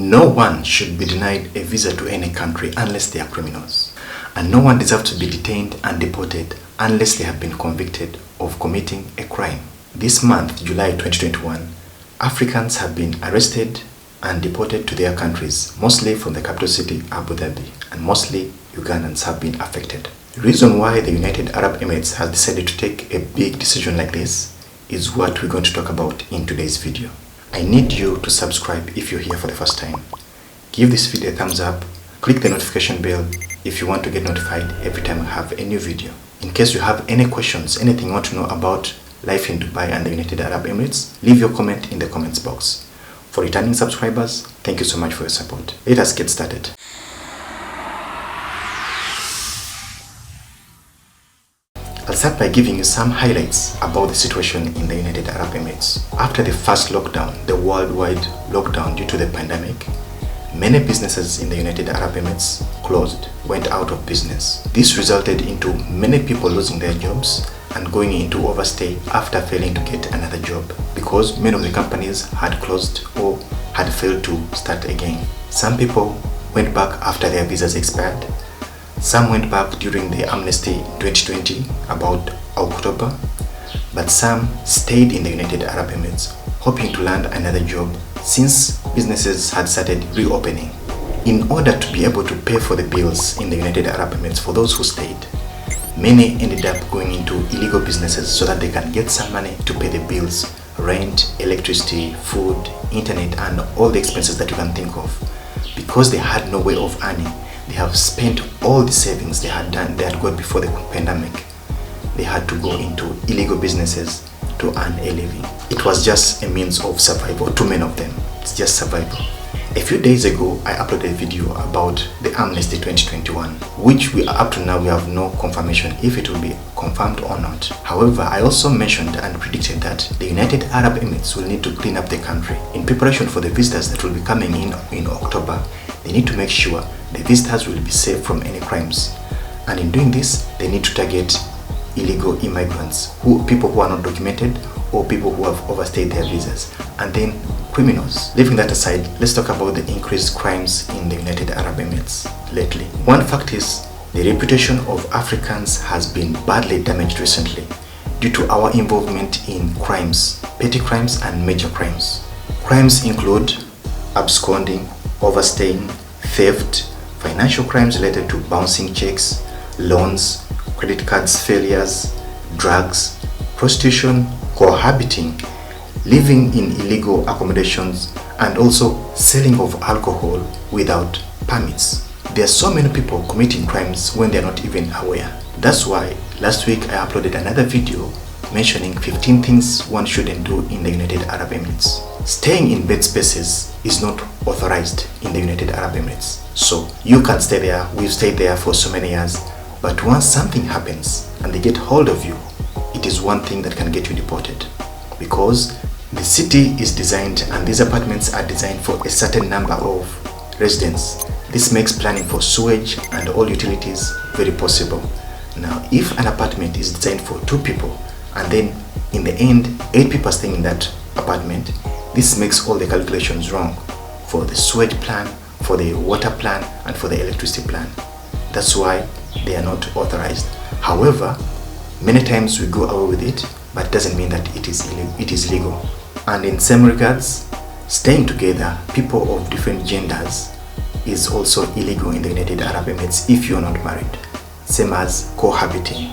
No one should be denied a visa to any country unless they are criminals. And no one deserves to be detained and deported unless they have been convicted of committing a crime. This month, July 2021, Africans have been arrested and deported to their countries, mostly from the capital city, Abu Dhabi, and mostly Ugandans have been affected. The reason why the United Arab Emirates has decided to take a big decision like this is what we're going to talk about in today's video. I need you to subscribe if you're here for the first time. Give this video a thumbs up, click the notification bell if you want to get notified every time I have a new video. In case you have any questions, anything you want to know about life in Dubai and the United Arab Emirates, leave your comment in the comments box. For returning subscribers, thank you so much for your support. Let us get started. I'll start by giving you some highlights about the situation in the United Arab Emirates. After the first lockdown, the worldwide lockdown due to the pandemic, many businesses in the United Arab Emirates closed, went out of business. This resulted into many people losing their jobs and going into overstay after failing to get another job because many of the companies had closed or had failed to start again. Some people went back after their visas expired. Some went back during the AMNESTY 2020, about October, but some stayed in the United Arab Emirates, hoping to land another job since businesses had started reopening. In order to be able to pay for the bills in the United Arab Emirates for those who stayed, many ended up going into illegal businesses so that they can get some money to pay the bills, rent, electricity, food, internet, and all the expenses that you can think of. Because they had no way of earning, they have spent all the savings they had got before the pandemic. They had to go into illegal businesses to earn a living. It was just a means of survival to many of them. It's just survival. A few days ago, I uploaded a video about the AMNESTY 2021, which up to now we have no confirmation if it will be confirmed or not. However, I also mentioned and predicted that the United Arab Emirates will need to clean up the country. In preparation for the visitors that will be coming in October, they need to make sure the visitors will be safe from any crimes. And in doing this, they need to target illegal immigrants, people who are not documented or people who have overstayed their visas, and then criminals. Leaving that aside, let's talk about the increased crimes in the United Arab Emirates lately. One fact is the reputation of Africans has been badly damaged recently due to our involvement in crimes, petty crimes and major crimes. Crimes include absconding, overstaying, theft, financial crimes related to bouncing checks, loans, credit cards failures, drugs, prostitution, cohabiting, living in illegal accommodations, and also selling of alcohol without permits. There are so many people committing crimes when they are not even aware. That's why last week I uploaded another video mentioning 15 things one shouldn't do in the United Arab Emirates. Staying in bed spaces is not authorized in the United Arab Emirates. So you can stay there. We've stayed there for so many years. But once something happens and they get hold of you, it is one thing that can get you deported. Because the city is designed and these apartments are designed for a certain number of residents. This makes planning for sewage and all utilities very possible. Now, if an apartment is designed for 2 people and then in the end 8 people are staying in that apartment, this makes all the calculations wrong for the sewage plan, for the water plan, and for the electricity plan. That's why they are not authorized. However, many times we go away with it, but it doesn't mean that it is legal. And in same regards, staying together, people of different genders, is also illegal in the United Arab Emirates if you're not married. Same as cohabiting.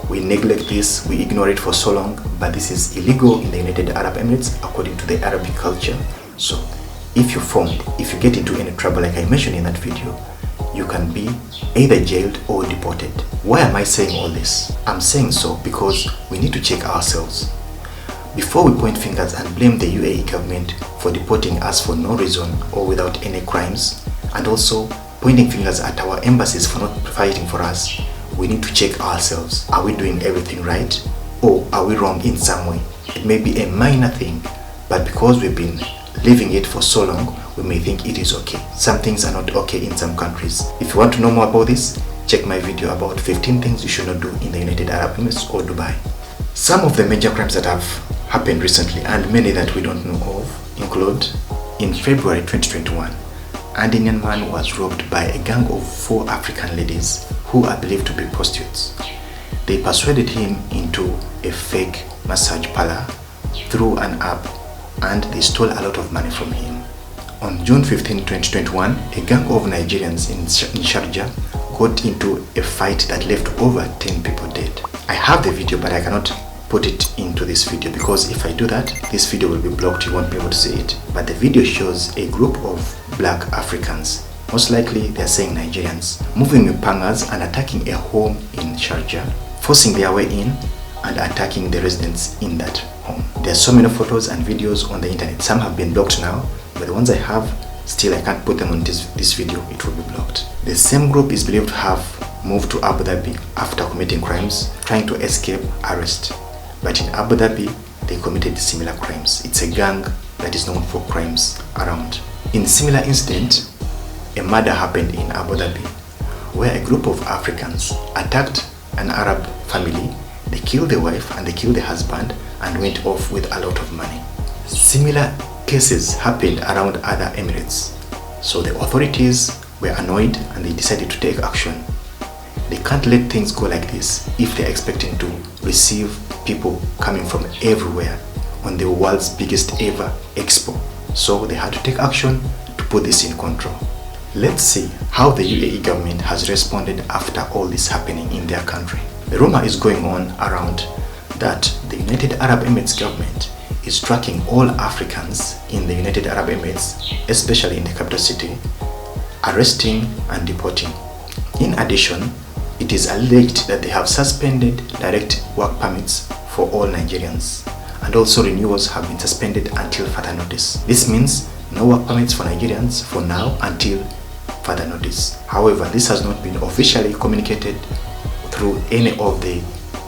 We neglect this, we ignore it for so long, but this is illegal in the United Arab Emirates according to the Arabic culture. So if you get into any trouble like I mentioned in that video, you can be either jailed or deported. Why am I saying all this? I'm saying so because we need to check ourselves. Before we point fingers and blame the UAE government for deporting us for no reason or without any crimes, and also pointing fingers at our embassies for not fighting for us, we need to check ourselves. Are we doing everything right? Or are we wrong in some way? It may be a minor thing, but because we've been living it for so long, we may think it is okay. Some things are not okay in some countries. If you want to know more about this, check my video about 15 things you should not do in the United Arab Emirates or Dubai. Some of the major crimes that have happened recently and many that we don't know of include in February 2021, An Indian man was robbed by a gang of 4 African ladies who are believed to be prostitutes. They persuaded him into a fake massage parlor through an app, and they stole a lot of money from him. On June 15, 2021, a gang of Nigerians in Sharjah got into a fight that left over 10 people dead. I have the video, but I cannot put it into this video because if I do that, this video will be blocked. You won't be able to see it. But the video shows a group of black Africans, most likely they are saying Nigerians, moving with pangas and attacking a home in Sharjah, forcing their way in and attacking the residents in that home. There are so many photos and videos on the internet. Some have been blocked now, but the ones I have, still I can't put them on this video. It will be blocked. The same group is believed to have moved to Abu Dhabi after committing crimes, trying to escape arrest. But in Abu Dhabi, they committed similar crimes. It's a gang that is known for crimes around. In a similar incident, a murder happened in Abu Dhabi where a group of Africans attacked an Arab family. They killed the wife and they killed the husband and went off with a lot of money. Similar cases happened around other Emirates. So the authorities were annoyed and they decided to take action. They can't let things go like this if they're expecting to receive people coming from everywhere on the world's biggest ever expo. So they had to take action to put this in control. Let's see how the UAE government has responded after all this happening in their country. The rumor is going on around that the United Arab Emirates government is tracking all Africans in the United Arab Emirates, especially in the capital city, arresting and deporting. In addition, it is alleged that they have suspended direct work permits for all Nigerians, and also renewals have been suspended until further notice. This means no work permits for Nigerians for now until further notice. However, this has not been officially communicated through any of the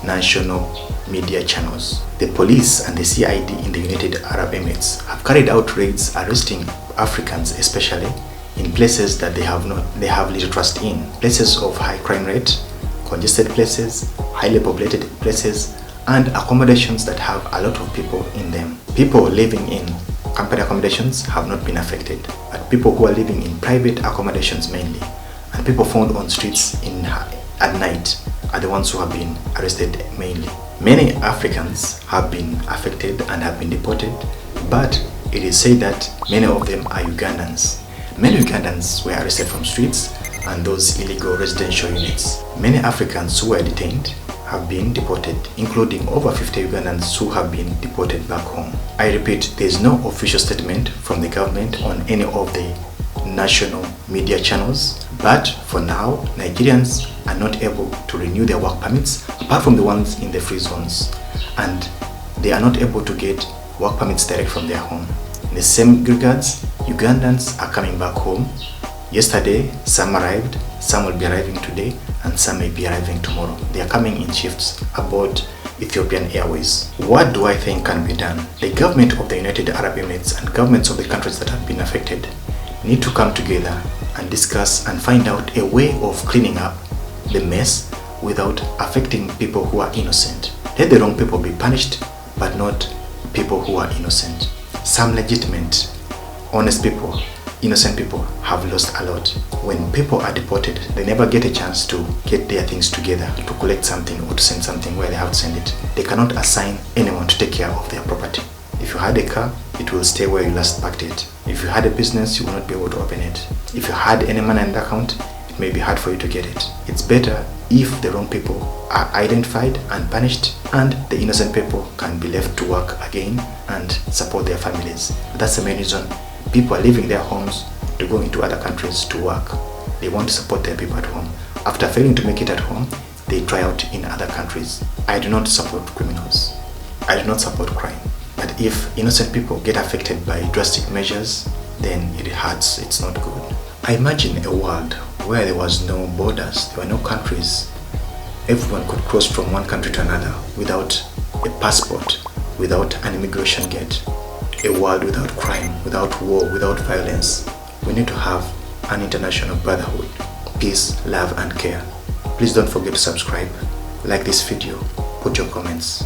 national media channels. The police and the CID in the United Arab Emirates have carried out raids arresting Africans, especially in places that they have little trust in, places of high crime rate, congested places, highly populated places, and accommodations that have a lot of people in them. People living in company accommodations have not been affected, but people who are living in private accommodations mainly, and people found on streets at night are the ones who have been arrested mainly. Many Africans have been affected and have been deported, but it is said that many of them are Ugandans. Many Ugandans were arrested from streets and those illegal residential units. Many Africans who were detained have been deported, including over 50 Ugandans who have been deported back home. I repeat, there is no official statement from the government on any of the national media channels, but for now, Nigerians are not able to renew their work permits apart from the ones in the free zones, and they are not able to get work permits direct from their home. In the same regards, Ugandans are coming back home. Yesterday, some arrived, some will be arriving today, and some may be arriving tomorrow. They are coming in shifts aboard Ethiopian Airways. What do I think can be done? The government of the United Arab Emirates and governments of the countries that have been affected need to come together and discuss and find out a way of cleaning up the mess without affecting people who are innocent. Let the wrong people be punished, but not people who are innocent. Some legitimate, honest people, innocent people have lost a lot. When people are deported, they never get a chance to get their things together, to collect something or to send something where they have to send it. They cannot assign anyone to take care of their property. If you had a car, it will stay where you last parked it. If you had a business, you will not be able to open it. If you had any money in the account, it may be hard for you to get it. It's better if the wrong people are identified and punished, and the innocent people can be left to work again and support their families. That's the main reason people are leaving their homes to go into other countries to work. They want to support their people at home. After failing to make it at home, they try out in other countries. I do not support criminals. I do not support crime. But if innocent people get affected by drastic measures, then it hurts. It's not good. I imagine a world where there was no borders, there were no countries. Everyone could cross from one country to another without a passport, without an immigration gate. A world without crime, without war, without violence. We need to have an international brotherhood, peace, love and care. Please don't forget to subscribe, like this video, put your comments.